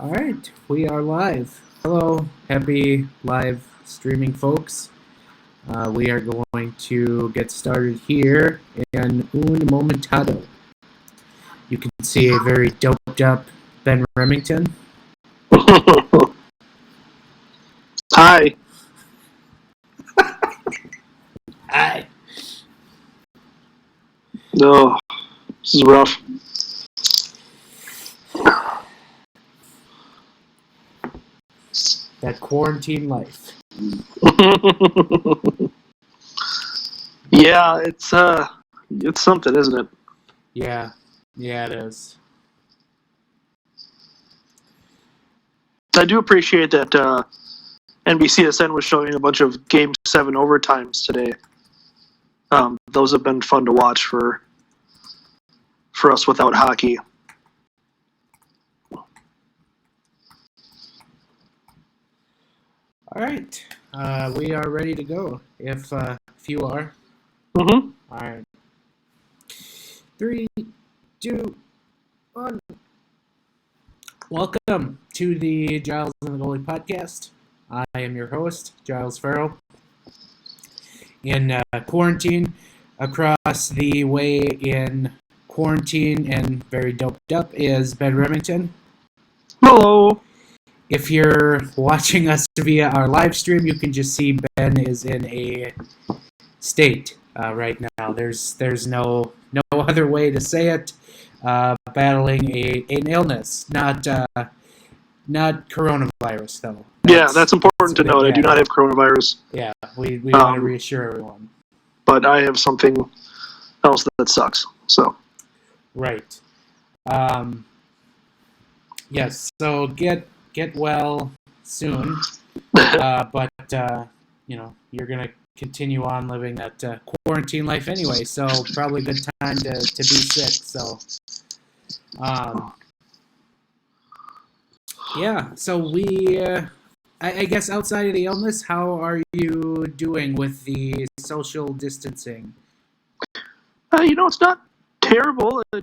All right, we are live. Hello, happy live streaming folks. We are going to get started here in un momentado. You can see a very doped up Ben Remington. Hi. Hi. No, this is rough. That quarantine life. Yeah, it's something, isn't it? Yeah, it is. I do appreciate that NBCSN was showing a bunch of Game 7 overtimes today. Those have been fun to watch for us without hockey. All right, we are ready to go. If you are. Mm-hmm. All right. 3, 2, 1. Welcome to the Giles and the Goalie podcast. I am your host, Giles Farrell. In quarantine, across the way in quarantine and very doped up is Ben Remington. Hello. If you're watching us via our live stream, you can just see Ben is in a state right now. There's no other way to say it. Battling an illness, not coronavirus though. That's important to note. I do not have coronavirus. Yeah, we want to reassure everyone. But I have something else that sucks. So. Right. Yes. So get well soon. But you're gonna continue on living that quarantine life anyway. So probably a good time to be sick. So. Yeah, so we, I guess outside of the illness, how are you doing with the social distancing? It's not terrible. I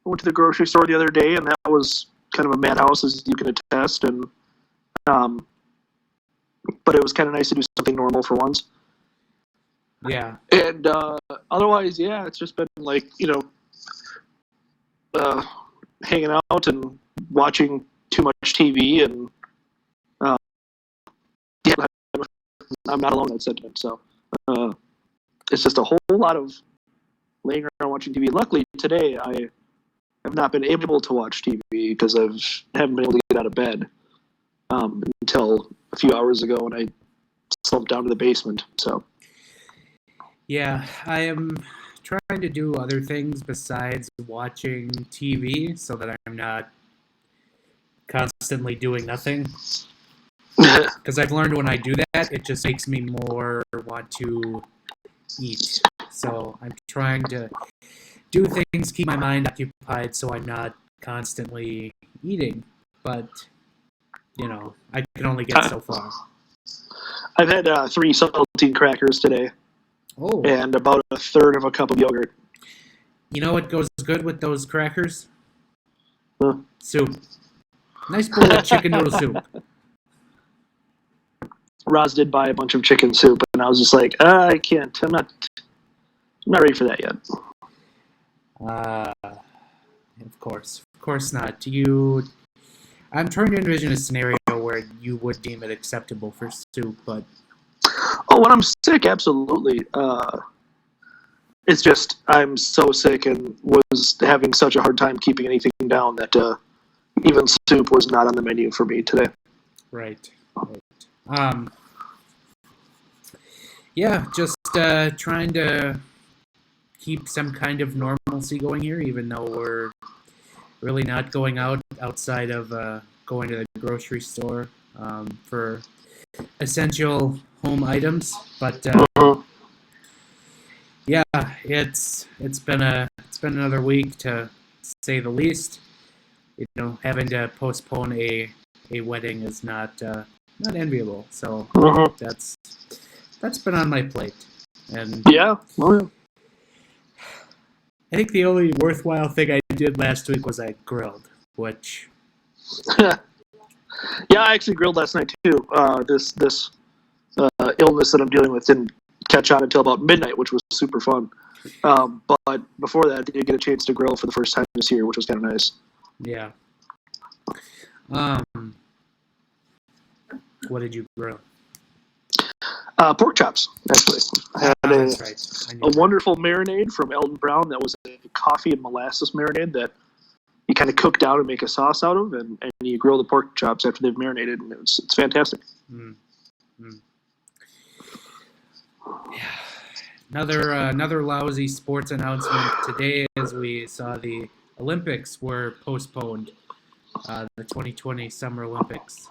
went to the grocery store the other day, and that was kind of a madhouse, as you can attest. And but it was kind of nice to do something normal for once. Yeah. And otherwise, yeah, it's just been like hanging out and watching too much TV, and yeah, I'm not alone in that sentiment. So it's just a whole lot of laying around watching TV. Luckily, today I have not been able to watch TV because I haven't been able to get out of bed until a few hours ago when I slumped down to the basement. So yeah, I am trying to do other things besides watching TV so that I'm not constantly doing nothing. Because I've learned when I do that, it just makes me more want to eat. So I'm trying to do things, keep my mind occupied so I'm not constantly eating. But, I can only get so far. I've had 3 saltine crackers today. Oh. And about a third of a cup of yogurt. You know what goes good with those crackers? Huh? Soup. Nice bowl of chicken noodle soup. Roz did buy a bunch of chicken soup, and I was just like, I can't. I'm not ready for that yet. Of course not. I'm trying to envision a scenario where you would deem it acceptable for soup, but. Oh, when I'm sick, absolutely. It's just I'm so sick and was having such a hard time keeping anything down that even soup was not on the menu for me today. Right. Yeah, just trying to keep some kind of normalcy going here, even though we're really not going outside of going to the grocery store for essential home items. But yeah, it's been another week to say the least. Having to postpone a wedding is not enviable. So that's been on my plate. And yeah. I think the only worthwhile thing I did last week was I grilled. which... Yeah, I actually grilled last night too. This illness that I'm dealing with didn't catch on until about midnight, which was super fun. But before that, I did get a chance to grill for the first time this year, which was kind of nice. Yeah. What did you grill? Pork chops, actually. I had that's right. a wonderful marinade from Eldon Brown that was a coffee and molasses marinade that you kind of cook down and make a sauce out of, and you grill the pork chops after they've marinated, and it's fantastic. Yeah. Another lousy sports announcement today, as we saw the Olympics were postponed. The 2020 Summer Olympics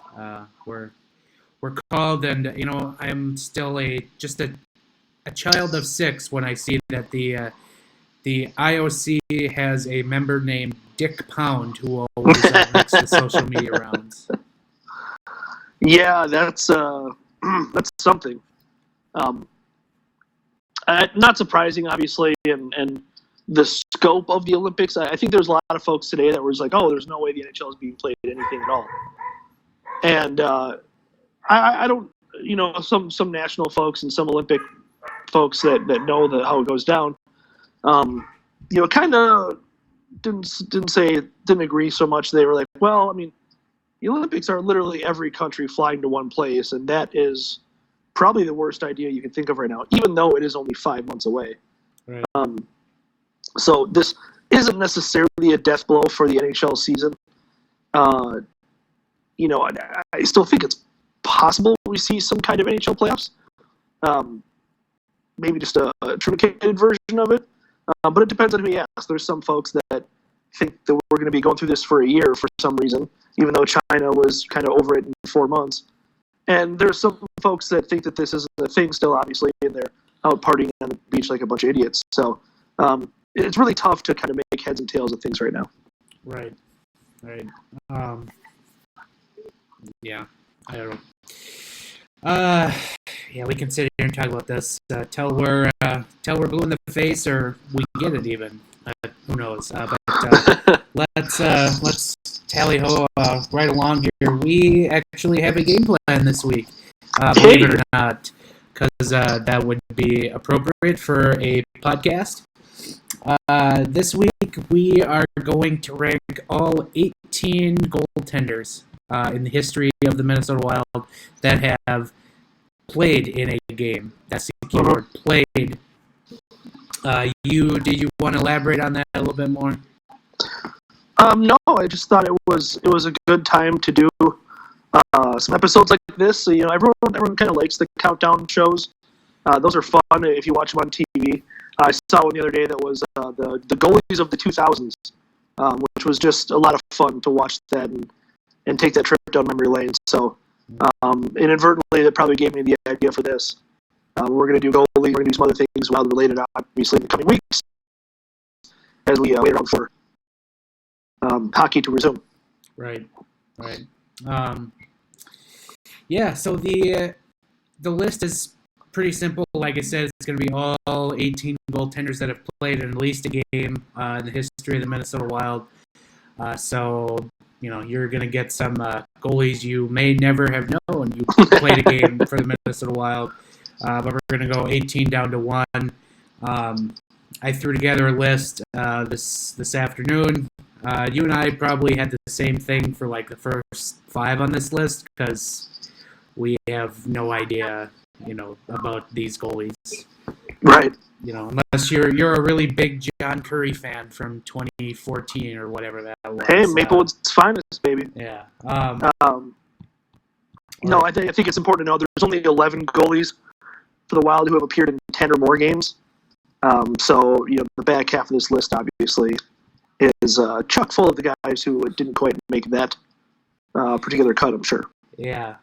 were called, and I'm still just a child of 6 when I see that the IOC has a member named Dick Pound who always makes the social media rounds. Yeah, that's something. Not surprising, obviously, and the scope of the Olympics. I think there's a lot of folks today that was like, "Oh, there's no way the NHL is being played anything at all," and I don't, some national folks and some Olympic folks that know how it goes down, kind of didn't agree so much. They were like, well, I mean, the Olympics are literally every country flying to one place, and that is probably the worst idea you can think of right now, even though it is only 5 months away. Right. So this isn't necessarily a death blow for the NHL season. I still think it's possible we see some kind of NHL playoffs. Maybe just a truncated version of it. But it depends on who you ask. There's some folks that think that we're going to be going through this for a year for some reason, even though China was kind of over it in 4 months. And there's some folks that think that this isn't a thing still, obviously, and they're out partying on the beach like a bunch of idiots. So it's really tough to kind of make heads and tails of things right now. Right. Yeah, I don't know. Yeah, we can sit here and talk about this till we're blue in the face, or we get it even. Who knows? But let's tally ho right along here. We actually have a game plan this week, believe it or not, because that would be appropriate for a podcast. This week we are going to rank all 18 goaltenders in the history of the Minnesota Wild that have played in a game. That's the keyword, played. Did you want to elaborate on that a little bit more? No, I just thought it was a good time to do some episodes like this. So, everyone kind of likes the countdown shows. Those are fun if you watch them on TV. I saw one the other day that was the goalies of the 2000s, which was just a lot of fun to watch that and take that trip down memory lane. So inadvertently, that probably gave me the idea for this. We're going to do goalie. We're going to do some other things Wild related, obviously, in the coming weeks as we wait around for hockey to resume. Right. Yeah. So the list is pretty simple. Like I said, it's going to be all 18 goaltenders that have played in at least a game in the history of the Minnesota Wild. So you're going to get some goalies you may never have known you played a game for the Minnesota Wild. But we're going to go 18 down to 1. I threw together a list this afternoon. You and I probably had the same thing for like the first 5 on this list because we have no idea, about these goalies. Right. Unless you're a really big John Curry fan from 2014 or whatever that was. Hey, Maplewood's finest, baby. Yeah. No, I think it's important to know there's only 11 goalies for the Wild who have appeared in 10 or more games. So the back half of this list obviously is chock full of the guys who didn't quite make that particular cut, I'm sure. Yeah.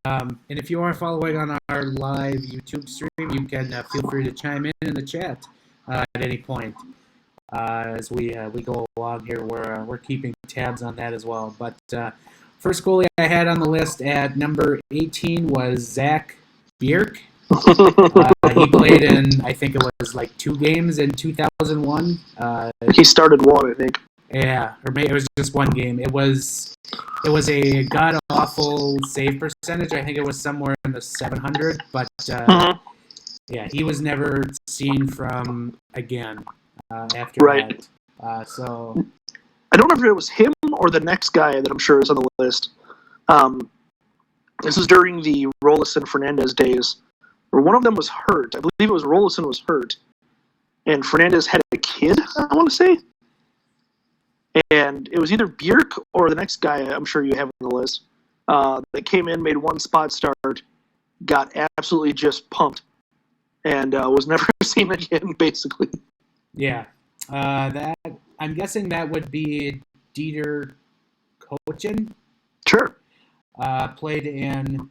And if you are following on our live YouTube stream, you can feel free to chime in the chat at any point as we go along here. We're keeping tabs on that as well. But first goalie I had on the list at number 18 was Zach Bierk. He played in, I think it was like 2 games in 2001. He started 1, I think. Yeah, or maybe it was just one game. It was a god awful save percentage. I think it was somewhere in the 700, but Mhm. yeah, he was never seen from again after Right. that. So I don't know if it was him or the next guy that I'm sure is on the list. Um, this was during the Rollison Fernandez days, where one of them was hurt. I believe it was Rollison was hurt, and Fernandez had a kid, I want to say. And it was either Bjerk or the next guy I'm sure you have on the list that came in, made one spot start, got absolutely just pumped, and was never seen again, basically. yeah, that I'm guessing that would be Dieter Kochin. Sure. Played in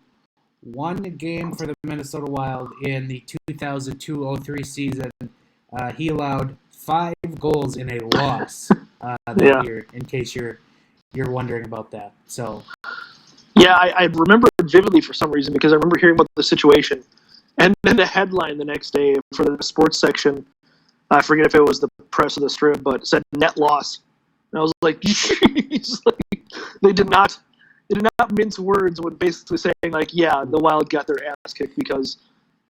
one game for the Minnesota Wild in the 2002-03 season. He allowed 5 goals in a loss that year. In case you're wondering about that, so yeah, I remember it vividly for some reason because I remember hearing about the situation, and then the headline the next day for the sports section. I forget if it was the press or the strip, but it said net loss, and I was like, "Jeez!" Like, they did not mince words when basically saying like, "Yeah, the Wild got their ass kicked because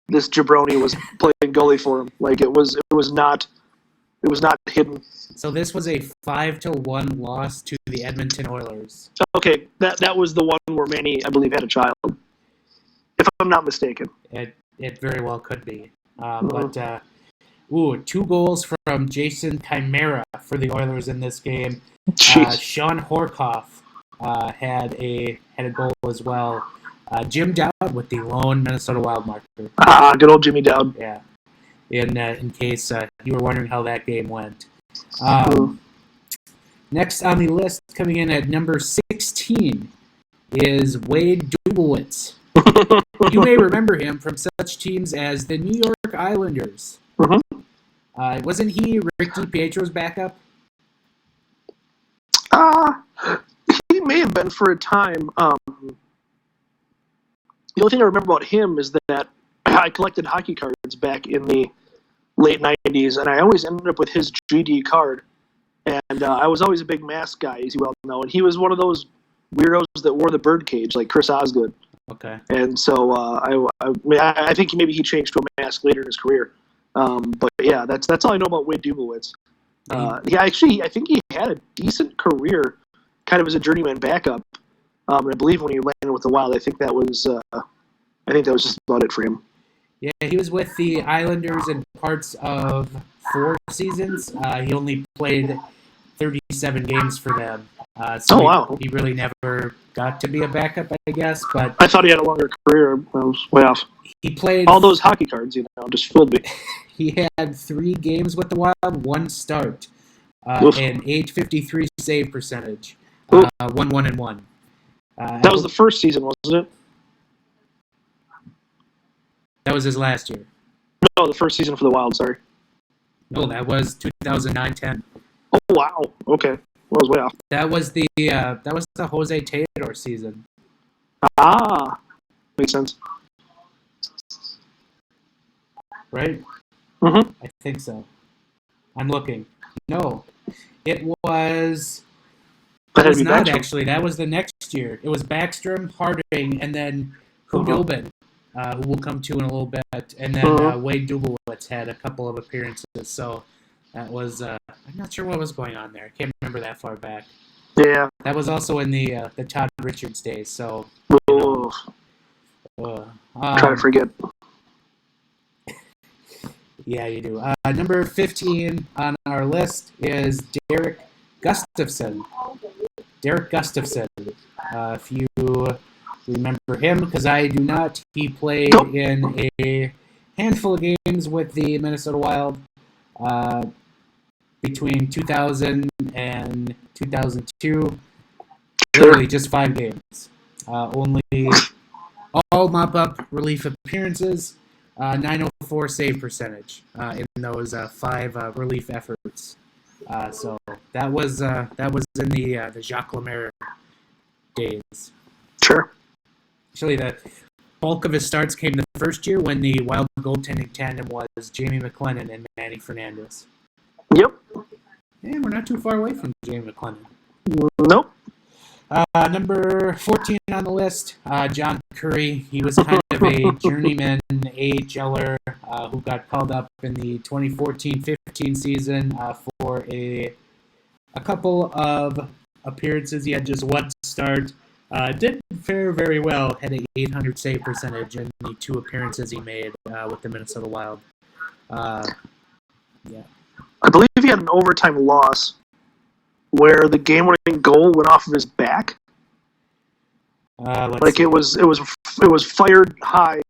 this jabroni was playing goalie for him." Like it was not hidden. So this was a 5-1 loss to the Edmonton Oilers. Okay, that was the one where Manny, I believe, had a child, if I'm not mistaken. It very well could be, but 2 goals from Jason Chimera for the Oilers in this game. Sean Horkoff had a goal as well. Jim Dowd with the lone Minnesota Wild marker. Good old Jimmy Dowd. Yeah. In case you were wondering how that game went. Next on the list, coming in at number 16, is Wade Dublowitz. You may remember him from such teams as the New York Islanders. Wasn't he Rick DiPietro's backup? He may have been for a time. The only thing I remember about him is that I collected hockey cards back in the late 90s, and I always ended up with his GD card. And I was always a big mask guy, as you well know. And he was one of those weirdos that wore the birdcage, like Chris Osgood. Okay. And so I think maybe he changed to a mask later in his career. But yeah, that's all I know about Wade Dublowitz. I think he had a decent career, kind of as a journeyman backup. And I believe when he landed with the Wild, I think that was just about it for him. Yeah, he was with the Islanders in parts of 4 seasons. He only played 37 games for them. So he really never got to be a backup, I guess. But I thought he had a longer career. I was way off. He played all those hockey cards, just fooled me. He had 3 games with the Wild, 1 start, and .853 save percentage, 1-1-1. That was the first season, wasn't it? That was his last year. No, the first season for the Wild. Sorry. No, that was 2009-10. Oh wow! Okay, well, I was way off. That was the Jose Theodore season. Makes sense. Right? Mm-hmm. I think so. I'm looking. No, it was. That was not actually. That was the next year. It was Backstrom, Harding, and then Hudobin, who we'll come to in a little bit, and then Wade Dublowitz had a couple of appearances. So that was. I'm not sure what was going on there. I can't remember that far back. Yeah. That was also in the Todd Richards days. So. Try to forget. Yeah, you do. Number 15 on our list is Derek Gustafsson. Derek Gustafsson. If you remember him, because I do not, he played in a handful of games with the Minnesota Wild between 2000 and 2002. Literally just 5 games. Only all mop-up relief appearances. 904 save percentage in those 5 relief efforts. So that was in the Jacques Lemaire days. Sure. Actually, the bulk of his starts came the first year when the Wild goaltending tandem was Jamie McLennan and Manny Fernandez. Yep. And we're not too far away from Jamie McLennan. Nope. Number 14 on the list, John Curry. He was kind of a journeyman AHLer who got called up in the 2014-15 season for a couple of appearances. He had just one start. Did fare very well. Had an 800 save percentage in the 2 appearances he made with the Minnesota Wild. Yeah. I believe he had an overtime loss where the game-winning goal went off of his back. Let's see. It was fired high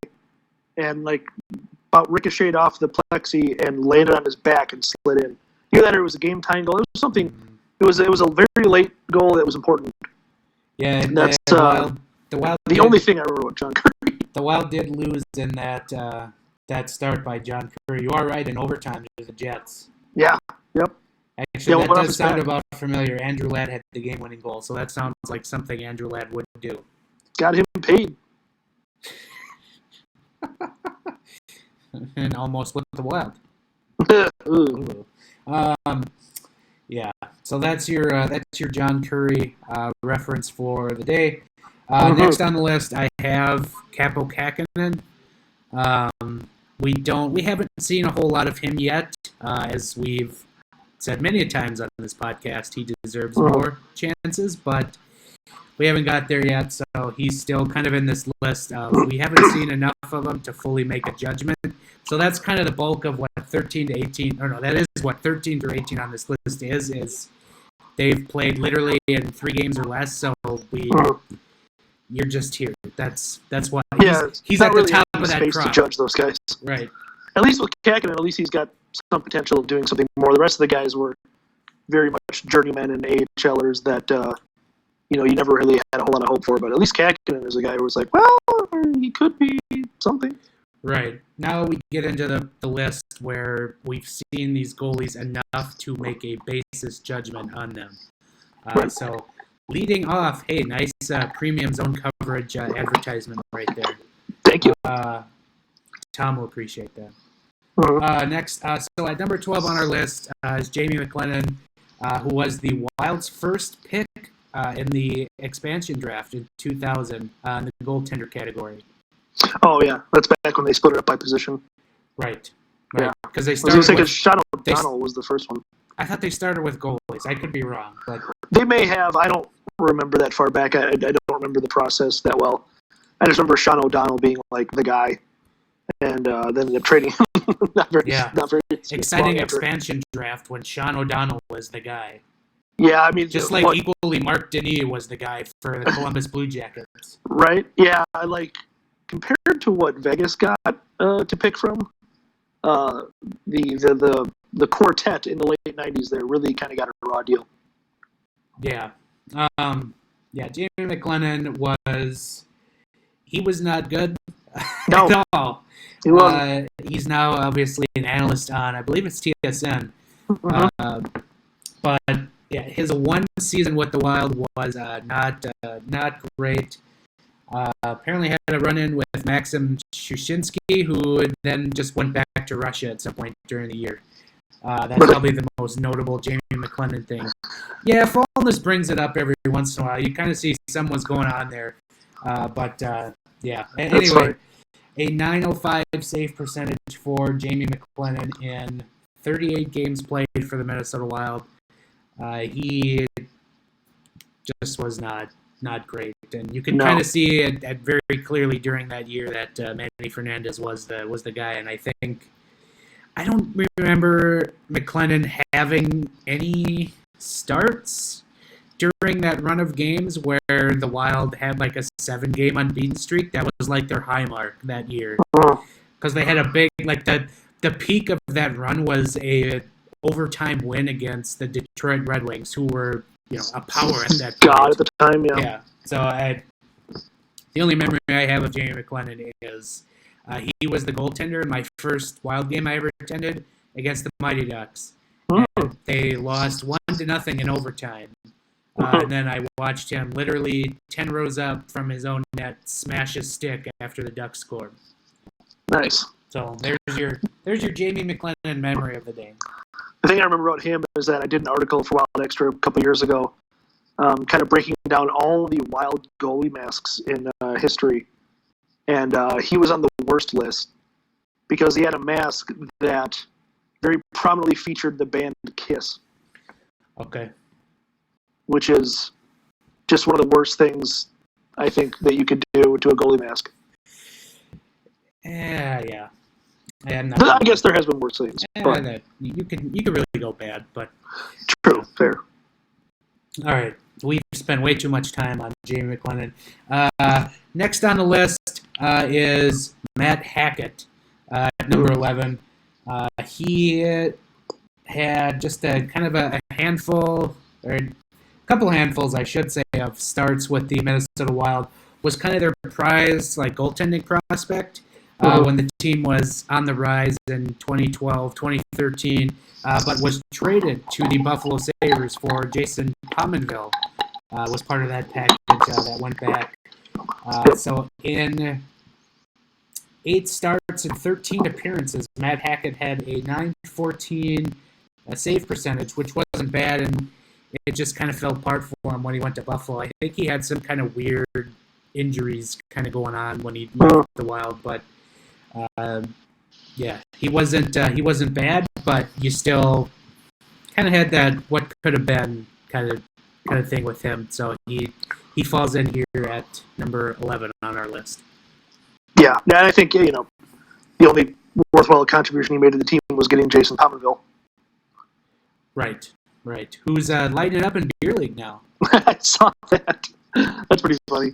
and like about ricocheted off the plexi and landed on his back and slid in. Either that or it was a game-tying goal. It was something. It was a very late goal that was important. Yeah, and that's the Wild. The only thing I remember about John Curry. The Wild did lose in that start by John Curry. You are right, in overtime to the Jets. Yeah. Yep. Actually, that does sound about familiar. Andrew Ladd had the game-winning goal, so that sounds like something Andrew Ladd would do. Got him paid. And almost with the Wild. Yeah. So that's your John Curry reference for the day. Next on the list, I have Capo Kakkonen. We haven't seen a whole lot of him yet, as we've said many times on this podcast. He deserves more chances, but we haven't got there yet, so he's still kind of in this list. We haven't seen enough of him to fully make a judgment. So that's kind of the bulk of what 13 to 18, or no, that is what 13 through 18 on this list is they've played literally in 3 games or less, so you're just here. That's why he's at really the top of that space to judge those guys. Right. At least with Kakkonen, at least he's got some potential of doing something more. The rest of the guys were very much journeymen and AHLers that you never really had a whole lot of hope for. But at least Kakkonen is a guy who was like, well, he could be something. Right. Now we get into the list where we've seen these goalies enough to make a basis judgment on them. Right. So leading off, hey, nice premium zone coverage advertisement right there. Thank you. Tom will appreciate that. Mm-hmm. Next, so at number 12 on our list is Jamie McLennan, who was the Wild's first pick in the expansion draft in 2000 in the goaltender category. Oh, yeah. That's back when they split it up by position. Right. Yeah. Because they started Sean O'Donnell was the first one. I thought they started with goalies. I could be wrong, but they may have. I don't remember that far back. I don't remember the process that well. I just remember Sean O'Donnell being like the guy, and then the trading. not very exciting expansion draft when Sean O'Donnell was the guy. Yeah, I mean, just like equally Mark Denis was the guy for the Columbus Blue Jackets. Right. Yeah, I like compared to what Vegas got to pick from. The quartet in the late 90s there really kind of got a raw deal. Yeah. Jamie McLennan was not good at all. He's now obviously an analyst on, I believe it's TSN. But yeah, his one season with the Wild was not great. Apparently had a run-in with Maxim Shushinsky, who then just went back to Russia at some point during the year. That's probably the most notable Jamie McLennan thing. Yeah, Fallness brings it up every once in a while. You kind of see someone's going on there. Yeah. Anyway, a .905 save percentage for Jamie McLennan in 38 games played for the Minnesota Wild. He just was not great, and you can kind of see it very clearly during that year that Manny Fernandez was the guy. And I don't remember McLennan having any starts during that run of games where the Wild had like a 7-game unbeaten streak. That was like their high mark that year, because they had a big the peak of that run was a overtime win against the Detroit Red Wings, who were a power at that point. God at the time, yeah. Yeah. So the only memory I have of Jamie McLennan is he was the goaltender in my first Wild game I ever attended against the Mighty Ducks. And they lost 1-0 in overtime. And then I watched him literally 10 rows up from his own net smash his stick after the Ducks scored. Nice. So there's your Jamie McLennan memory of the day. the thing I remember about him is that I did an article for Wild Extra a couple years ago, kind of breaking down all the wild goalie masks in history. And he was on the worst list because he had a mask that very prominently featured the band Kiss. Okay. Which is just one of the worst things, I think, that you could do to a goalie mask. Yeah. I guess there has been worse things. But You can really go bad, but true, fair. All right, we've spent way too much time on Jamie McLennan. Next on the list is Matt Hackett, number 11. He had just a kind of a handful, or a couple handfuls, I should say, of starts with the Minnesota Wild. Was kind of their prized goaltending prospect when the team was on the rise in 2012, 2013, but was traded to the Buffalo Sabres for Jason Pominville. Was part of that package that went back. So in 8 starts and 13 appearances, Matt Hackett had a .914 save percentage, which wasn't bad, and it just kind of fell apart for him when he went to Buffalo. I think he had some kind of weird injuries kind of going on when he left the Wild, but he wasn't bad, but you still kind of had that what could have been kind of thing with him. So he falls in here at number 11 on our list. Yeah, and I think the only worthwhile contribution he made to the team was getting Jason Pominville. Right. Who's lighting it up in beer league now? I saw that. That's pretty funny.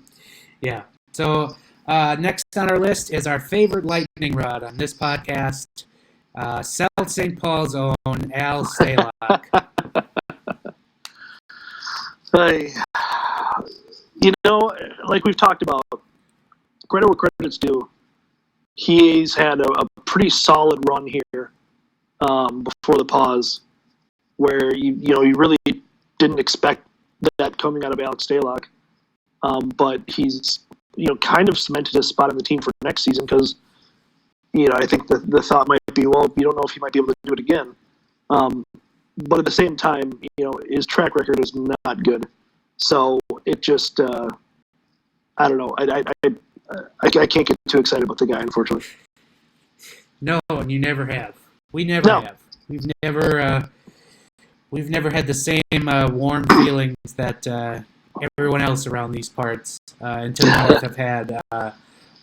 Yeah. So next on our list is our favorite lightning rod on this podcast, South St. Paul's own Al Stalock. Like we've talked about, credit where credit's due. He's had a pretty solid run here before the pause, where you really didn't expect that coming out of Alex Stalock, but he's kind of cemented his spot on the team for next season because I think the thought might be, well, you don't know if he might be able to do it again, but at the same time, his track record is not good, so it just I don't know. I can't get too excited about the guy, unfortunately. No, and you never have. We never have. We've never had the same warm feelings that everyone else around these parts until the North have had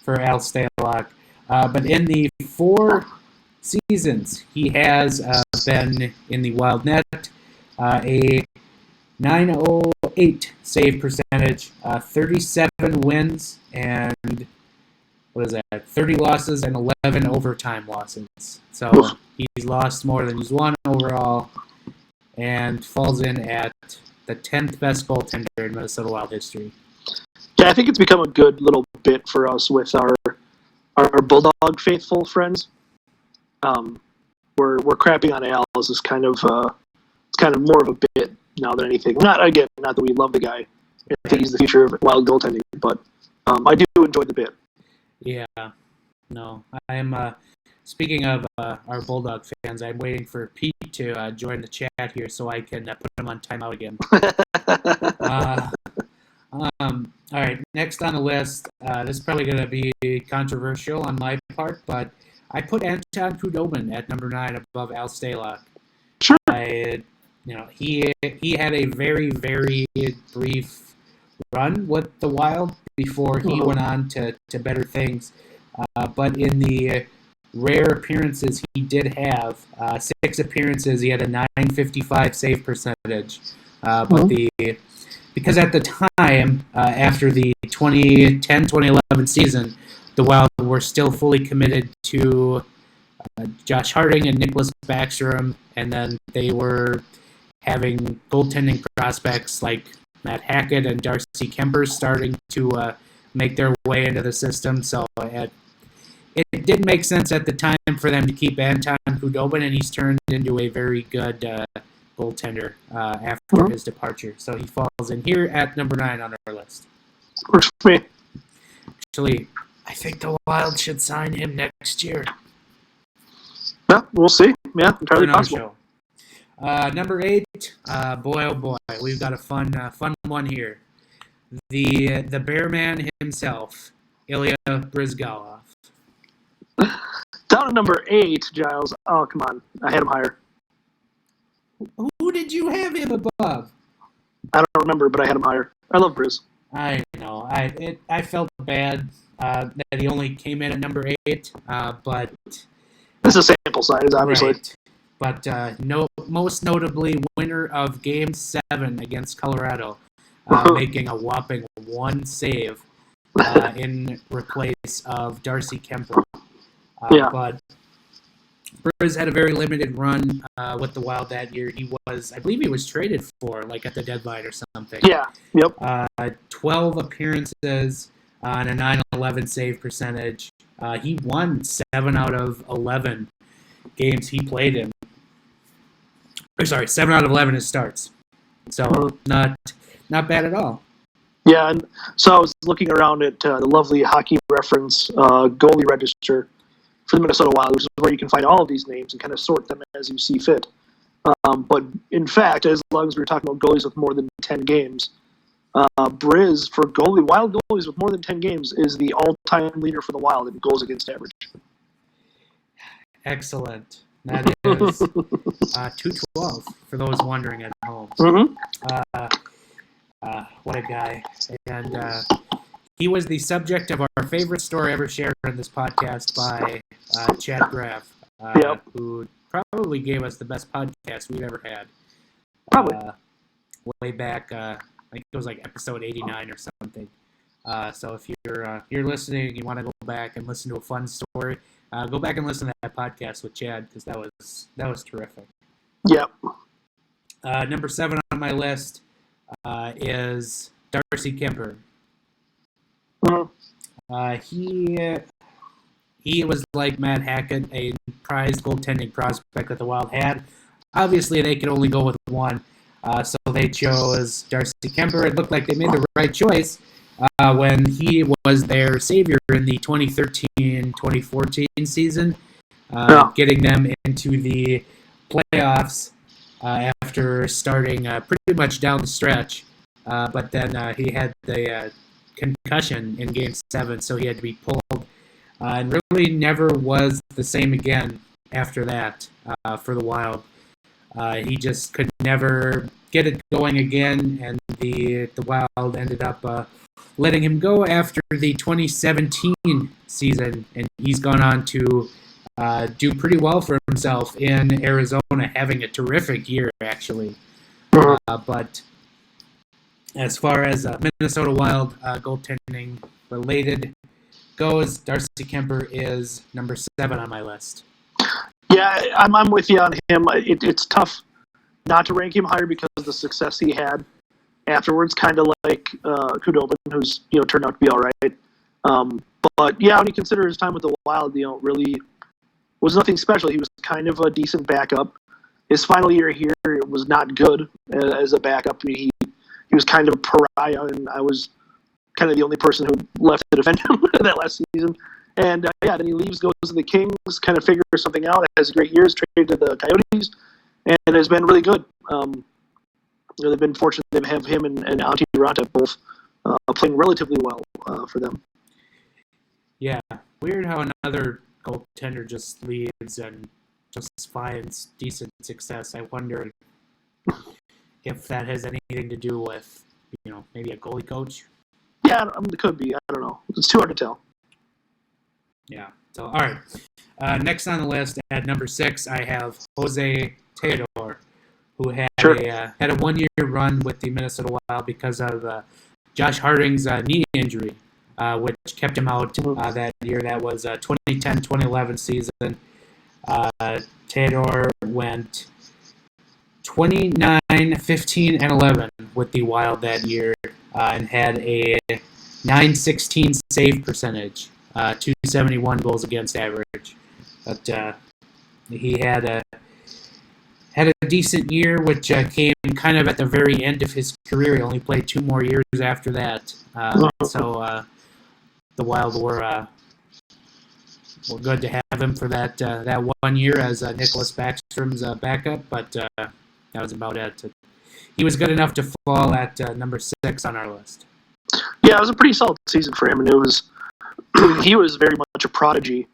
for Al Stalock. But in the 4 seasons he has been in the Wild net, a .908 save percentage, 37 wins, and 30 losses and 11 overtime losses. So he's lost more than he's won overall, and falls in at the 10th best goaltender in Minnesota Wild history. Yeah, I think it's become a good little bit for us with our Bulldog faithful friends. We're crapping on Al as this kind of more of a bit now than anything. Not that we love the guy. I think he's the future of Wild goaltending, but I do enjoy the bit. Yeah, no, I am. Speaking of our Bulldog fans, I'm waiting for Pete to join the chat here so I can put him on timeout again. All right, next on the list. This is probably going to be controversial on my part, but I put Anton Khudobin at number 9 above Al Stalock. Sure. He had a very, very brief run with the Wild before he went on to better things. But in the rare appearances he did have, 6 appearances, he had a .955 save percentage. Because at the time, after the 2010-2011 season, the Wild were still fully committed to Josh Harding and Nicholas Backstrom, and then they were having goaltending prospects like Matt Hackett and Darcy Kemper starting to make their way into the system. So it did make sense at the time for them to keep Anton Khudobin, and he's turned into a very good goaltender after his departure. So he falls in here at number 9 on our list. Works for me. Actually, I think the Wild should sign him next year. Yeah, we'll see. Yeah, entirely possible. Show. Number 8, boy oh boy, we've got a fun one here. The Bear Man himself, Ilya Bryzgalov. Down at number 8, Giles. Oh, come on. I had him higher. Who did you have him above? I don't remember, but I had him higher. I love Briz. I know. I felt bad that he only came in at number 8, but This is a sample size, obviously. right. But most notably, winner of Game 7 against Colorado, making a whopping 1 save in replace of Darcy Kemper. Yeah. But Briz had a very limited run with the Wild that year. I believe he was traded for, like, at the deadline or something. Yeah. Yep. 12 appearances and a 911 save percentage. He won 7 out of 11 games he played in. 7 out of 11 his starts. So not bad at all. Yeah, and so I was looking around at the lovely Hockey Reference goalie register for the Minnesota Wild, which is where you can find all of these names and kind of sort them as you see fit. But in fact, as long as we were talking about goalies with more than 10 games, Briz for Wild goalies with more than 10 games is the all-time leader for the Wild in goals against average. Excellent. That is 212 for those wondering at home. What a guy. And he was the subject of our favorite story ever shared on this podcast by Chad Graff, who probably gave us the best podcast we've ever had. Probably. Way back, I think it was like episode 89 or something. So if you're listening, you want to go back and listen to a fun story, go back and listen to that podcast with Chad, because that was terrific. Yep. Number 7 on my list is Darcy Kemper. He was like Matt Hackett, a prized goaltending prospect that the Wild had. Obviously, they could only go with one, so they chose Darcy Kemper. It looked like they made the right choice when he was their savior in the 2013-2014 season, getting them into the playoffs after starting pretty much down the stretch. But then he had the concussion in Game 7, so he had to be pulled. And really never was the same again after that for the Wild. He just could never get it going again, and the Wild ended up letting him go after the 2017 season, and he's gone on to do pretty well for himself in Arizona, having a terrific year, actually. But as far as Minnesota Wild goaltending related goes, Darcy Kemper is number 7 on my list. Yeah, I'm with you on him. It's tough not to rank him higher because of the success he had afterwards, kind of like Khudobin, who's turned out to be all right. But yeah, when you consider his time with the Wild, really was nothing special. He was kind of a decent backup. His final year here was not good as a backup. I mean, he was kind of a pariah, and I was kind of the only person who left to defend him that last season. And then he leaves, goes to the Kings, kind of figures something out, has great years, traded to the Coyotes, and has been really good. They've been fortunate to have him and Antti Raanta both playing relatively well for them. Yeah, weird how another goaltender just leaves and just finds decent success. I wonder if that has anything to do with, maybe a goalie coach. Yeah, it could be. I don't know. It's too hard to tell. Yeah. So, all right. Next on the list at number 6, I have Jose Theodore, who had a 1-year run with the Minnesota Wild because of Josh Harding's knee injury, which kept him out that year. That was 2010-2011 season. Theodore went 29, 15, and 11 with the Wild that year and had a .916 save percentage, 271 goals against average. But he had a decent year, which came kind of at the very end of his career. He only played 2 more years after that. So the Wild were good to have him for that 1 year as Nicholas Backstrom's backup, but that was about it. He was good enough to fall at number 6 on our list. Yeah, it was a pretty solid season for him, and it was he was very much a prodigy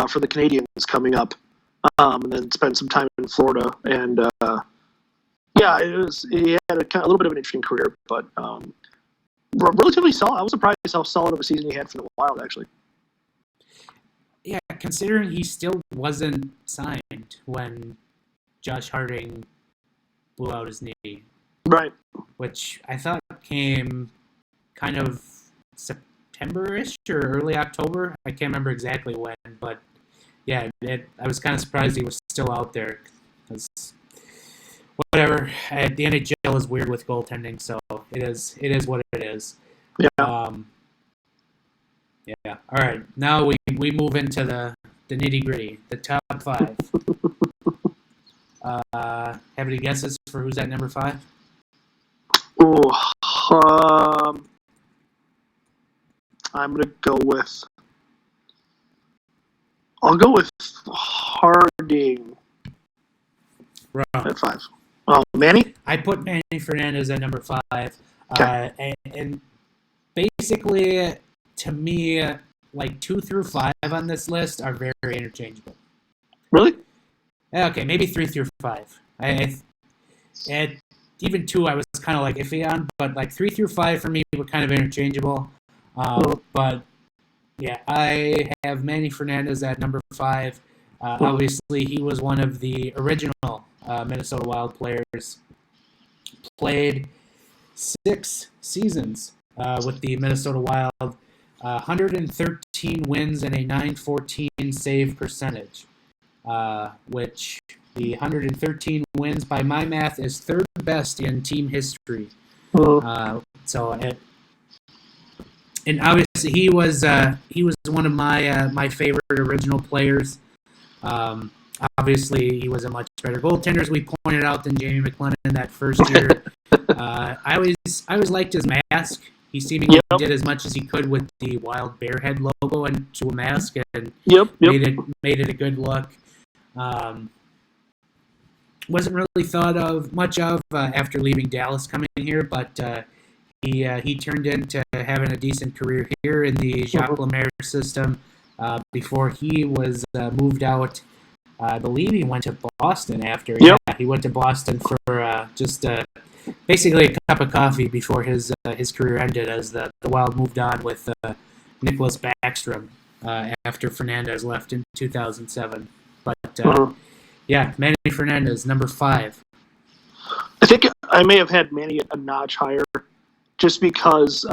for the Canadians coming up, and then spent some time in Florida. And yeah, he had a little bit of an interesting career, but relatively solid. I was surprised how solid of a season he had for the Wild, actually. Yeah, considering he still wasn't signed when Josh Harding blew out his knee. Right. Which I thought came kind of September-ish or early October. I can't remember exactly when, but yeah, I was kind of surprised he was still out there. Because whatever, the NHL is weird with goaltending, so it is what it is. Yeah. Yeah. All right. Now we move into the nitty-gritty, the top 5. Have any guesses for who's at number 5? I'm gonna go with. I'll go with Harding. Wrong. At 5. Manny? I put Manny Fernandez at number 5. Okay. And basically, to me, like 2 through 5 on this list are very interchangeable. Really? Okay, maybe 3 through 5. And even 2 I was kind of like iffy on, but like 3 through 5 for me were kind of interchangeable. But yeah, I have Manny Fernandez at number 5. Obviously, he was one of the original Minnesota Wild players. Played 6 seasons with the Minnesota Wild, 113 wins and a .914 save percentage, which the 113 wins, by my math, is 3rd best in team history. And obviously he was one of my favorite original players. Obviously, he was a much better goaltender, as we pointed out, than Jamie McLennan in that first year. I always liked his mask. He seemingly did as much as he could with the Wild Bear head logo into a mask, and made it a good look. Wasn't really thought of much of after leaving Dallas coming here, but he turned into having a decent career here in the Jacques Lemaire system before he was moved out. I believe he went to Boston after. Yep. Yeah, he went to Boston for just basically a cup of coffee before his career ended, as the Wild moved on with Nicholas Backstrom after Fernandez left in 2007. But yeah, Manny Fernandez, number 5. I think I may have had Manny a notch higher, just because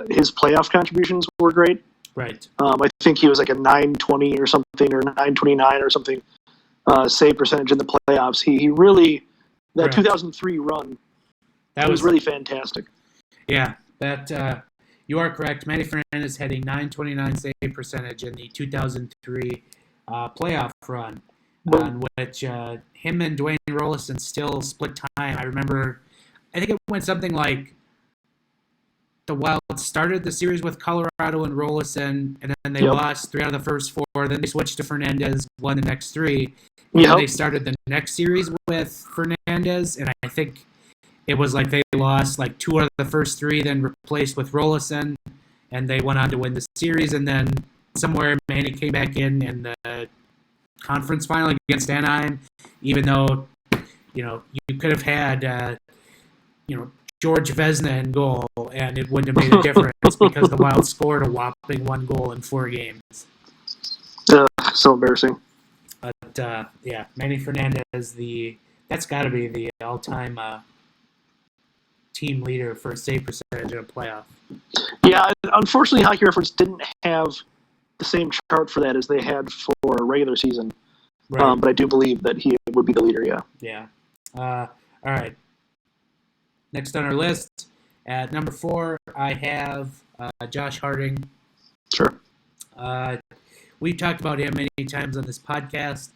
his playoff contributions were great. Right. I think he was like a .920 or something, or .929 or something save percentage in the playoffs. He really, that 2003 run, that was really fantastic. Yeah, that you are correct. Manny Fernandez had a .929 save percentage in the 2003 playoff run, on which him and Dwayne Rollison still split time. I remember, I think it went something like the Wild started the series with Colorado and Rollison, and then they lost 3 out of the first 4. Then they switched to Fernandez, won the next 3. And then they started the next series with Fernandez, and I think it was like they lost like 2 out of the first 3, then replaced with Rollison, and they went on to win the series. And then somewhere Manny came back in the conference final against Anaheim, even though you could have had George Vezina in goal, and it wouldn't have made a difference because the Wild scored a whopping 1 goal in 4 games. So embarrassing. But yeah, Manny Fernandez, that's got to be the all-time team leader for save percentage in a playoff. Yeah, unfortunately, Hockey Reference didn't have the same chart for that as they had for a regular season. Right. But I do believe that he would be the leader. Yeah. Yeah. All right. Next on our list, at number 4, I have Josh Harding. Sure. We've talked about him many times on this podcast,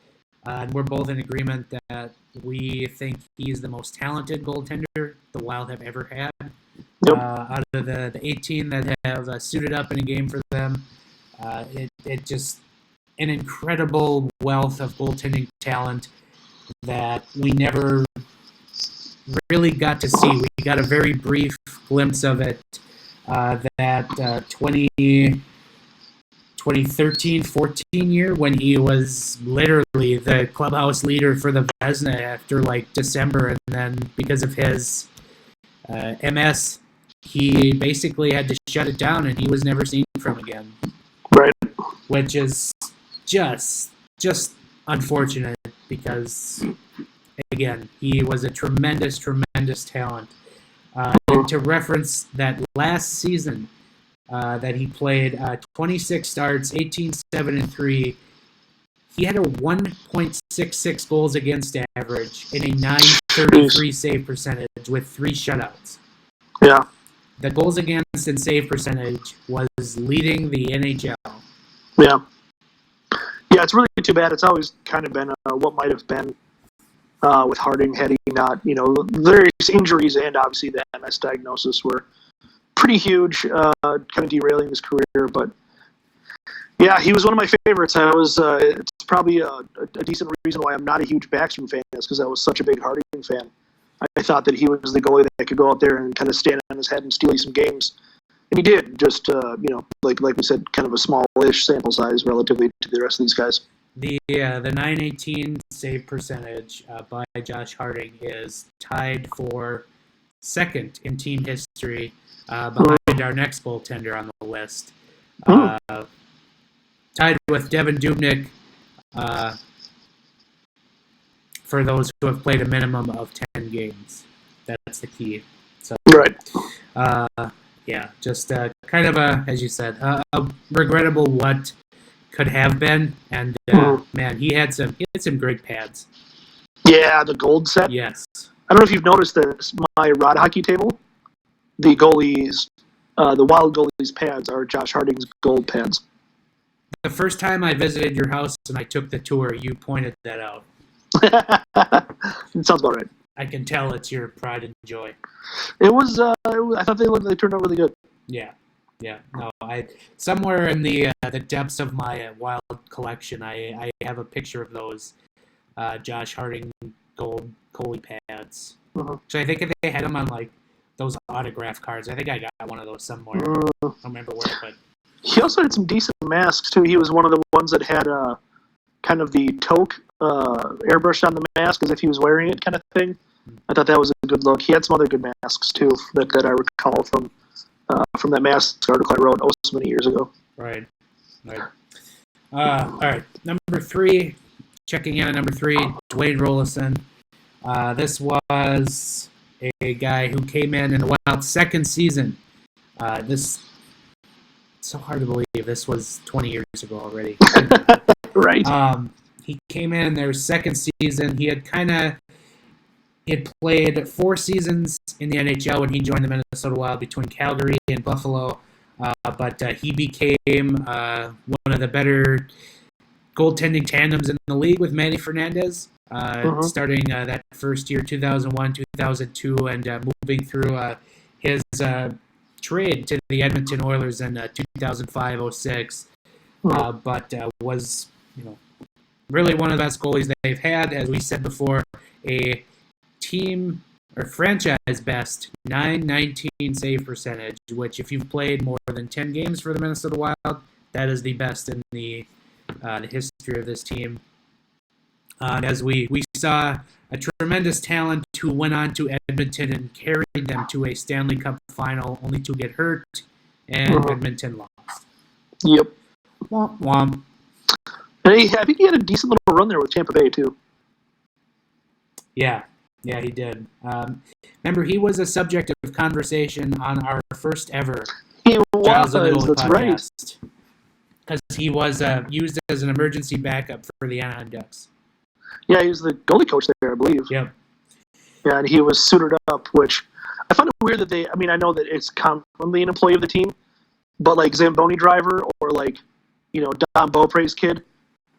and we're both in agreement that we think he's the most talented goaltender the Wild have ever had. Yep. Out of the 18 that have suited up in a game for them, it just an incredible wealth of goaltending talent that we never really got to see. We got a very brief glimpse of it that 2013-14 year when he was literally the clubhouse leader for the Vesna after like December, and then because of his MS, he basically had to shut it down, and he was never seen from again. Right. Which is just unfortunate because, again, he was a tremendous talent. And to reference that last season that he played, 26 starts, 18, 7, and 3, he had a 1.66 goals against average and a 933 save percentage with 3 shutouts. Yeah. The goals against and save percentage was leading the NHL. Yeah. Yeah, it's really too bad. It's always kind of been what might have been with Harding had he not, various injuries and obviously the MS diagnosis were pretty huge, kind of derailing his career. But yeah, he was one of my favorites. It's probably a decent reason why I'm not a huge Backstrom fan, is because I was such a big Harding fan. I thought that he was the goalie that could go out there and kind of stand on his head and steal you some games. And he did, just, like we said, kind of a small-ish sample size relatively to the rest of these guys. The 918 save percentage by Josh Harding is tied for second in team history behind our next goaltender on the list. Tied with Devin Dubnyk for those who have played a minimum of 10 games. That's the key. So, right. Yeah, just kind of as you said, a regrettable what could have been. And man, he had some great pads. Yeah, the gold set. Yes. I don't know if you've noticed this. My rod hockey table, the goalies, the Wild goalies' pads are Josh Harding's gold pads. The first time I visited your house and I took the tour, you pointed that out. It sounds about right. I can tell it's your pride and joy. It was. I thought they turned out really good. Yeah. No, somewhere in the depths of my Wild collection, I have a picture of those Josh Harding gold goalie pads. So I think they had them on like those autograph cards. I think I got one of those somewhere. I don't remember where, but he also had some decent masks too. He was one of the ones that had kind of the toque airbrushed on the mask as if he was wearing it, kind of thing. I thought that was a good look. He had some other good masks too that I recall from that mask article I wrote so many years ago. Right. All right. Number 3, checking in at number 3, Dwayne Rollison. This was a guy who came in the Wild's second season. It's so hard to believe this was 20 years ago already. Right. He came in their second season. He had played 4 seasons in the NHL when he joined the Minnesota Wild between Calgary and Buffalo. But he became one of the better goaltending tandems in the league with Manny Fernandez, starting that first year, 2001, 2002, and moving through his trade to the Edmonton Oilers in 2005-06. But was really one of the best goalies they've had. As we said before, a team or franchise best 919 save percentage, which if you've played more than 10 games for the Minnesota Wild, that is the best in the history of this team. And as we saw a tremendous talent who went on to Edmonton and carried them to a Stanley Cup final only to get hurt, and Edmonton lost. Yep. Womp womp. And I think he had a decent little run there with Tampa Bay too. Yeah, he did. Remember, he was a subject of conversation on our first ever Giles and Ben Record podcast. Because he was used as an emergency backup for the Anaheim Ducks. Yeah, he was the goalie coach there, I believe. Yep. Yeah, and he was suited up, which I found it weird that I know that it's commonly an employee of the team, but like Zamboni driver or like, Don Beaupre's kid,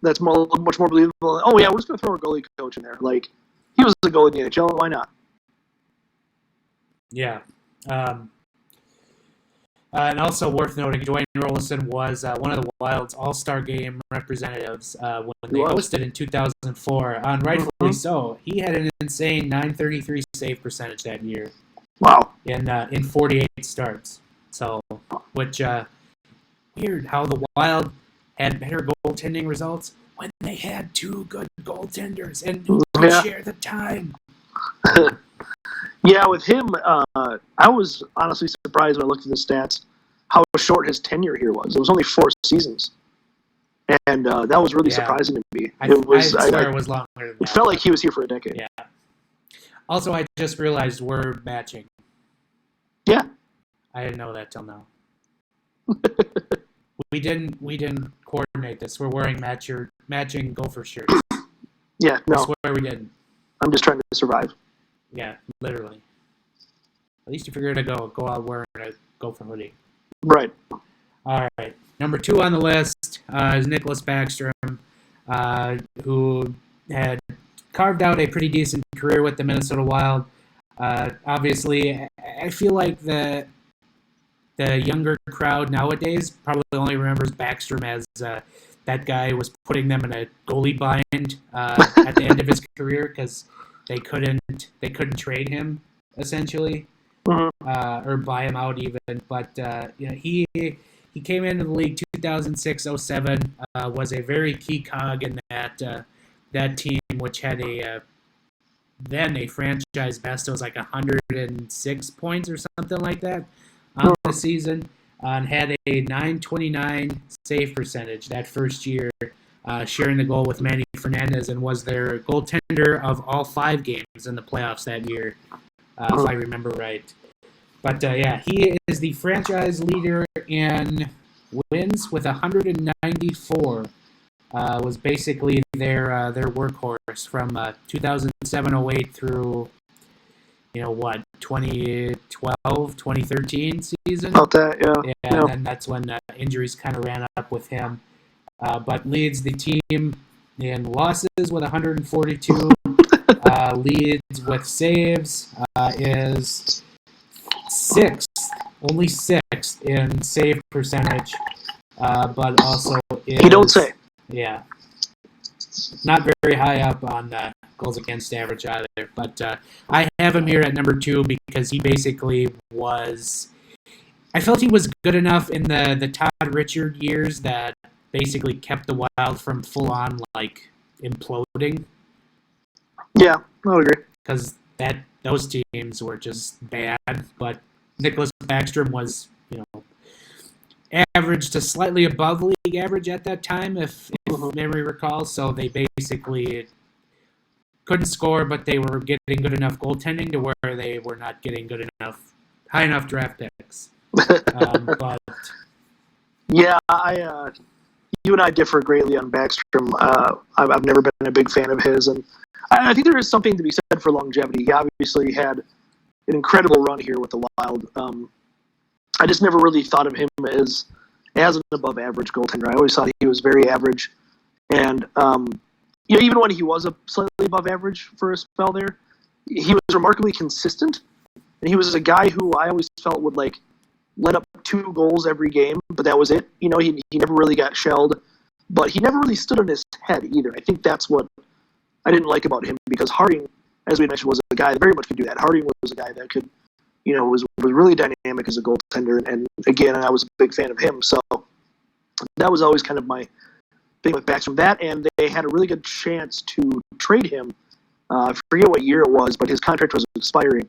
that's much more believable. Oh yeah, we're just going to throw a goalie coach in there. Like, he was the goalie in the NHL, why not? Yeah. And also worth noting, Dwayne Rollison was one of the Wild's All-Star Game representatives when they hosted in 2004. And rightfully so. He had an insane .933 save percentage that year. Wow. In 48 starts. So, which weird how the Wild had better goaltending results when they had two good goaltenders and who could share the time. Yeah, with him, I was honestly surprised when I looked at the stats how short his tenure here was. It was only 4 seasons, and that was really surprising to me. I swear it was longer than that. It felt like he was here for a decade. Yeah. Also, I just realized we're matching. Yeah. I didn't know that till now. we didn't coordinate this. We're wearing matching Gopher shirts. Yeah, no. I swear we didn't. I'm just trying to survive. Yeah, literally. At least you figured to go out wearing a Gopher hoodie. Right. All right. Number 2 on the list is Nicholas Backstrom, who had carved out a pretty decent career with the Minnesota Wild. Obviously, I feel like the younger crowd nowadays probably only remembers Backstrom as that guy was putting them in a goalie bind at the end of his career because they couldn't trade him essentially or buy him out even. But he came into the league 2006-07, was a very key cog in that team, which had then a franchise best. It was like 106 points or something like that on the season, and had a .929 save percentage that first year, sharing the goal with Manny Fernandez, and was their goaltender of all 5 games in the playoffs that year, if I remember right. But he is the franchise leader in wins with 194. Was basically their workhorse from 2007-08 through 2012, 2013 season. About that, yeah. And then that's when injuries kind of ran up with him. But leads the team in losses with 142. Leads with saves, is only sixth in save percentage. But also is... You don't say. Yeah. Not very high up on goals against average either. But I have him here at number 2 because he basically was... I felt he was good enough in the Todd Richard years that basically kept the Wild from full-on, imploding. Yeah, I would agree. Because those teams were just bad. But Nicholas Backstrom was, average to slightly above league average at that time, if memory recalls. So they basically couldn't score, but they were getting good enough goaltending to where they were not getting high enough draft picks. But yeah, you and I differ greatly on Backstrom. I've never been a big fan of his, and I think there is something to be said for longevity. He obviously had an incredible run here with the Wild. I just never really thought of him as an above-average goaltender. I always thought he was very average. And, even when he was a slightly above average for a spell there, he was remarkably consistent. And he was a guy who I always felt would, let up 2 goals every game, but that was it. He never really got shelled. But he never really stood on his head either. I think that's what I didn't like about him, because Harding, as we mentioned, was a guy that very much could do that. Harding was a guy that could... was really dynamic as a goaltender, and again, I was a big fan of him. So that was always kind of my thing with Backstrom. That, and they had a really good chance to trade him. I forget what year it was, but his contract was expiring,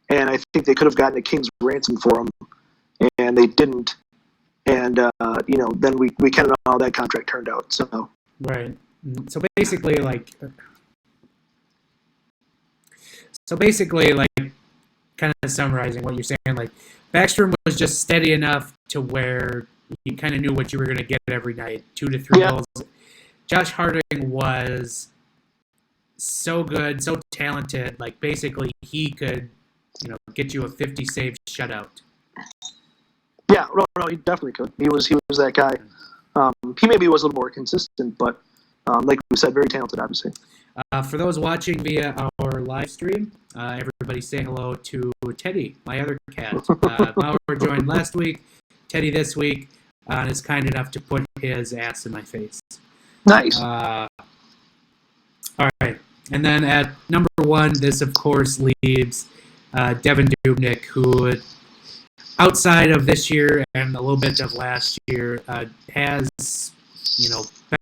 and I think they could have gotten a king's ransom for him, and they didn't. And then we kind of know how that contract turned out. So right. So basically, kind of summarizing what you're saying, Backstrom was just steady enough to where you kind of knew what you were going to get every night, 2 to 3 goals. Josh Harding was so good, so talented, basically he could, get you a 50 save shutout. Yeah, no, he definitely could. He was that guy. He maybe was a little more consistent, but like we said, very talented, obviously. For those watching via our live stream, everybody say hello to Teddy, my other cat. Mauer joined last week. Teddy this week and is kind enough to put his ass in my face. Nice. All right. And then at number 1, this, of course, leaves Devin Dubnyk, who, outside of this year and a little bit of last year, has,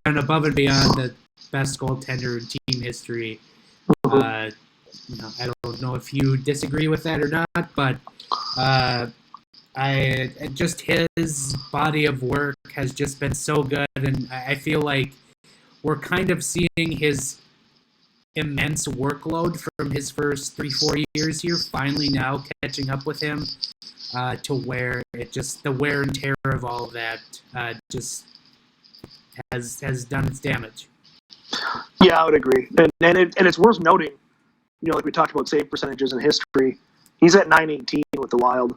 been above and beyond the best goaltender in team history. I don't know if you disagree with that or not, but just his body of work has just been so good, and I feel like we're kind of seeing his immense workload from his first 3-4 years here finally now catching up with him, to where the wear and tear of all of that just has done its damage. Yeah, I would agree, and it's worth noting, like we talked about save percentages in history, he's at .918 with the Wild,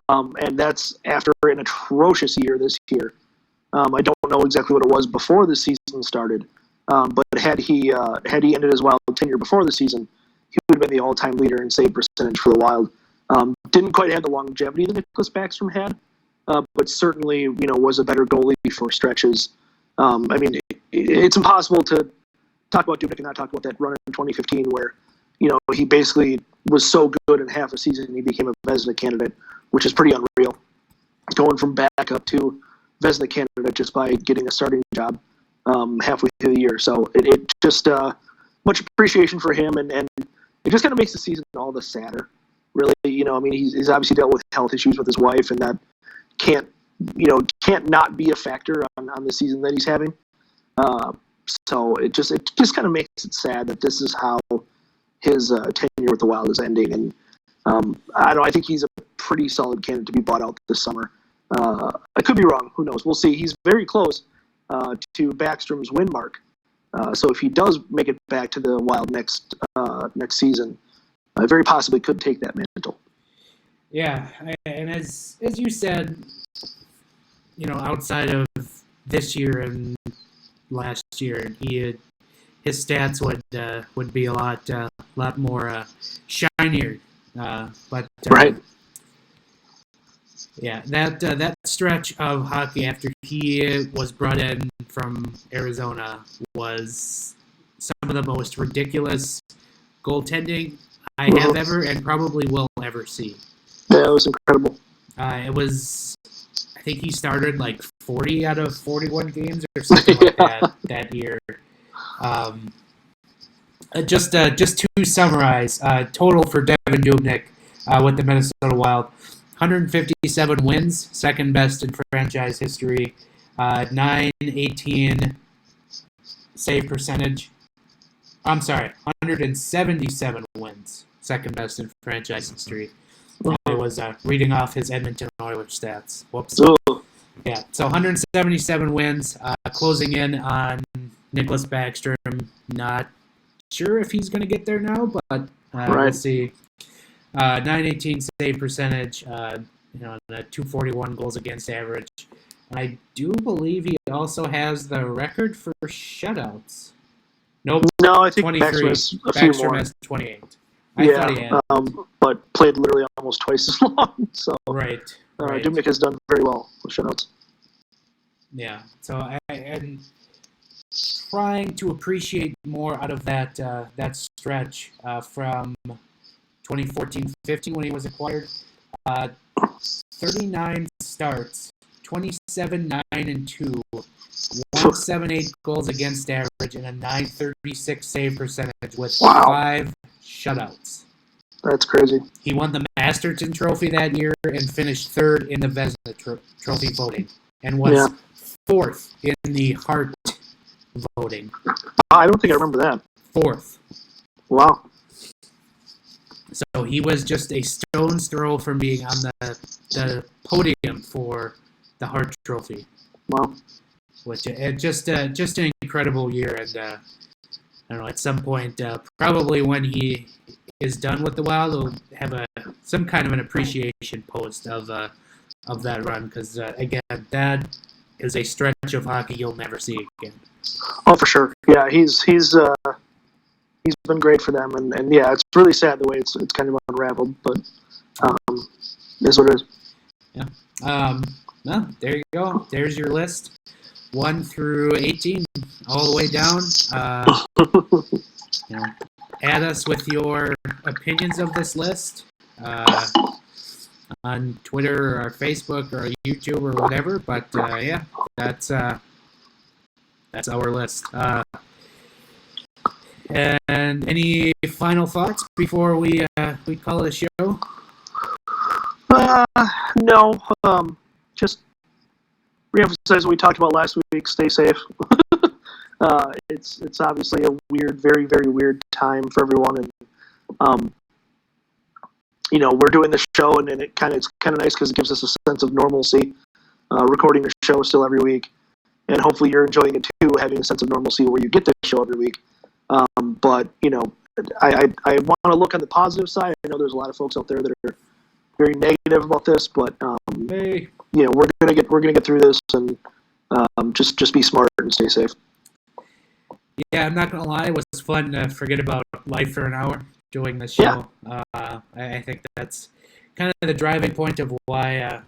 and that's after an atrocious year this year. I don't know exactly what it was before the season started, but had he ended his Wild tenure before the season, he would have been the all-time leader in save percentage for the Wild. Didn't quite have the longevity that Nicholas Backstrom had, but certainly was a better goalie for stretches. It's impossible to talk about Dubnyk and not talk about that run in 2015 where he basically was so good in half a season he became a Vezina candidate, which is pretty unreal. Going from backup to Vezina candidate just by getting a starting job halfway through the year. So it just much appreciation for him, and it just kind of makes the season all the sadder. Really, he's obviously dealt with health issues with his wife, and that can't not be a factor on the season that he's having. So it just kind of makes it sad that this is how his tenure with the Wild is ending. And I think he's a pretty solid candidate to be bought out this summer. I could be wrong. Who knows? We'll see. He's very close to Backstrom's win mark. So if he does make it back to the Wild next season, very possibly could take that mantle. Yeah, and as you said, outside of this year and last year, his stats would be a lot more shinier. But right. Yeah, that stretch of hockey after he was brought in from Arizona was some of the most ridiculous goaltending I have ever and probably will ever see. Yeah, it was incredible. I think he started like 40 out of 41 games or something like that year. Just to summarize, total for Devin Dubnyk with the Minnesota Wild: 157 wins, second best in franchise history. 918 save percentage. I'm sorry, 177 wins, second best in franchise history. I was reading off his Edmonton Oilers stats. Whoops. Oh. Yeah, so 177 wins, closing in on Nicholas Backstrom. Not sure if he's going to get there now, but we'll see. 918 save percentage, the 241 goals against average. I do believe he also has the record for shutouts. Nope. No, I think 23. Backstrom has 28. I thought he had. But played literally almost twice as long. So right. Dubnyk has done very well with shutouts. Yeah. So I'm trying to appreciate more out of that stretch from 2014-15 when he was acquired. 39 starts, 27-9-2, 178 goals against average, and a 936 save percentage with 5 shutouts. That's crazy. He won the Masterton Trophy that year and finished third in the Vezina Trophy voting, and was fourth in the Hart voting. I don't think I remember that. Fourth. Wow. So he was just a stone's throw from being on the podium for the Hart Trophy. Wow. Which just an incredible year, and I don't know. At some point, probably when he is done with the Wild, we'll have some kind of an appreciation post of that run, because again, that is a stretch of hockey you'll never see again. Oh, for sure. Yeah, he's been great for them, and yeah, it's really sad the way it's kind of unraveled, but it is what it is. Yeah. No, there you go. There's your list. 1 through 18, all the way down. You know, add us with your opinions of this list on Twitter or Facebook or YouTube or whatever. But yeah, that's our list. And any final thoughts before we call it a show? No. Just reemphasize what we talked about last week. Stay safe. It's obviously a weird, very, very weird time for everyone, and we're doing the show, and it's kind of nice because it gives us a sense of normalcy. Recording the show still every week, and hopefully you're enjoying it too, having a sense of normalcy where you get the show every week. But I want to look on the positive side. I know there's a lot of folks out there that are very negative about this, but we're gonna get through this, and just be smart and stay safe. Yeah, I'm not gonna lie, it was fun to forget about life for an hour doing this show. Yeah. I think that's kind of the driving point of why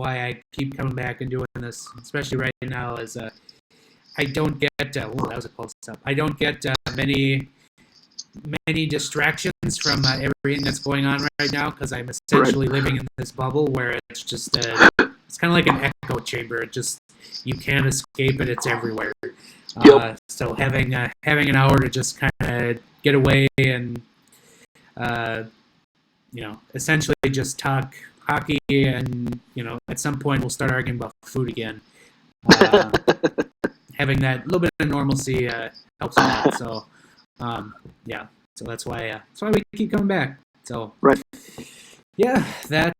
I keep coming back and doing this, especially right now, is I don't get that was a close up. I don't get many distractions from everything that's going on right now, because I'm essentially living in this bubble where it's just it's kind of like an echo chamber. It just, you can't escape it. It's everywhere. Yep. So having an hour to just kind of get away and essentially just talk hockey, and at some point we'll start arguing about food again. Having that little bit of normalcy helps a lot. So yeah, so that's why we keep coming back. So right. Yeah, that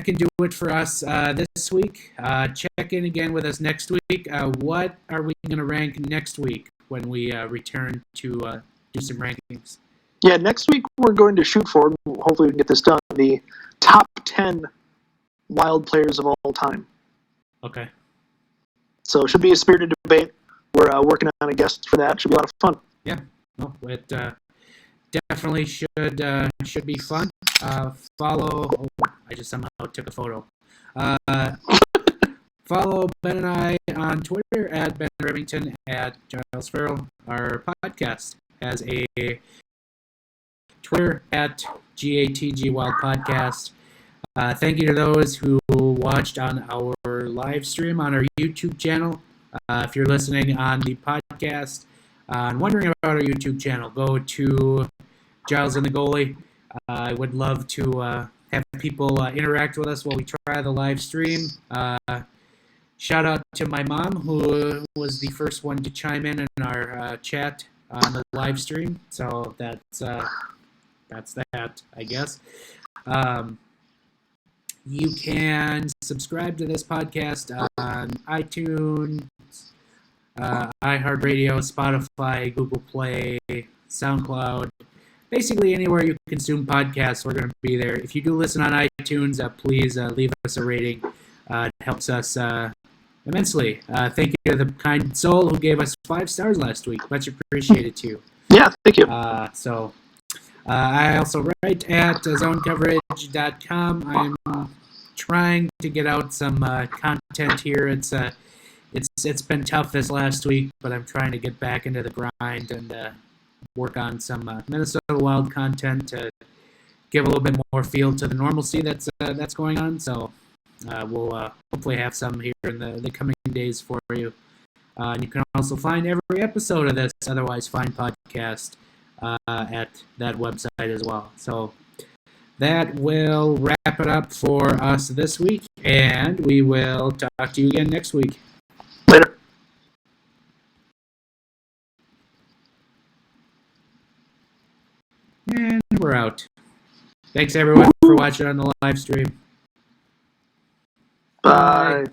can do it for us this week. Check in again with us next week. What are we going to rank next week when we return to do some rankings? Yeah, next week we're going to shoot for, hopefully we can get this done, the top 10 Wild players of all time. Okay. So it should be a spirited debate. We're working on a guest for that. Should be a lot of fun. Yeah, well, it definitely should be fun. Follow. Oh, I just somehow took a photo. Follow Ben and I on Twitter at Ben Remington, at Giles Farrell. Our podcast has a Twitter at GatG Wild Podcast. Thank you to those who watched on our live stream on our YouTube channel. If you're listening on the podcast and wondering about our YouTube channel, go to Giles and the Goalie. I would love to have people interact with us while we try the live stream. Shout out to my mom, who was the first one to chime in our chat on the live stream. So that's that, I guess. You can subscribe to this podcast on iTunes, iHeartRadio, Spotify, Google Play, SoundCloud. Basically, anywhere you consume podcasts, we're going to be there. If you do listen on iTunes, please leave us a rating. It helps us immensely. Thank you to the kind soul who gave us 5 stars last week. Much appreciated, too. Yeah, thank you. I also write at zonecoverage.com. I'm trying to get out some content here. It's been tough this last week, but I'm trying to get back into the grind and work on some Minnesota Wild content to give a little bit more feel to the normalcy that's going on. So we'll hopefully have some here in the coming days for you. And you can also find every episode of this Otherwise Fine podcast at that website as well. So that will wrap it up for us this week, and we will talk to you again next week. Later. And we're out. Thanks, everyone, for watching on the live stream. Bye.